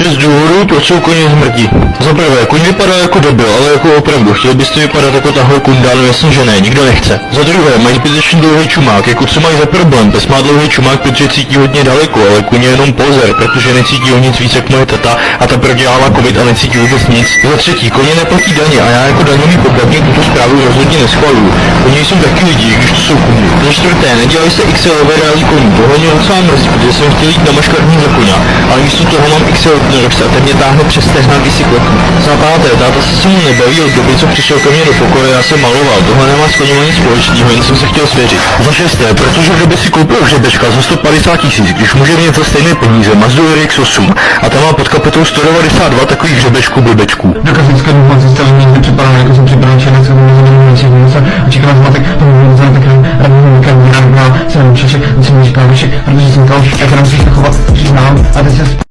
6 důvodů, proč jsou koně zmrdí. Za prvé, koň vypadá jako debil, ale jako opravdu. Chtěl byste vypadat jako tahle kunda, no jasně, že ne, nikdo nechce. Za druhé, mají zbytečně dlouhý čumák, jako co mají za problém. Pes má dlouhý čumák, protože cítí hodně daleko, ale koně jenom pozor, protože necítí o nic víc jak moje tata a ta prodělala covid a necítí vůbec nic. Za třetí, koně neplatí daně a já jako daňový poplatník tuto zprávu rozhodně neschvaluju. Koně jsou taky lidi, když to jsou kundy. Za čtvrté, nedělali se XL overallý koní, tohle mě docela mrzí, protože jsem chtěl jít na maškarní za koně, ale místo toho mám XL Rox a ten mě táhne přes tehna bicykletu. Za páté, táta se mu nebaví od doby, co přišel ke mně do pokoje, já jsem maloval, tohle nemá s koněm nic společného, jen jsem se chtěl svěřit. Za šesté, protože v době si koupil hřebečka za 150 000, když může mít za stejné peníze Mazdu RX-8 a tam má pod kapetou 192 takových hřebečků blbečků. Do kafické domácí stavení někdy připadám, jako jsem připraven černet, co může zajímat a čekat zmatek, to může za takovým radním víkendem, já jsem šešek, musím říkat věšek, protože jsem kauš, jak nám se chovat, že znám a teď se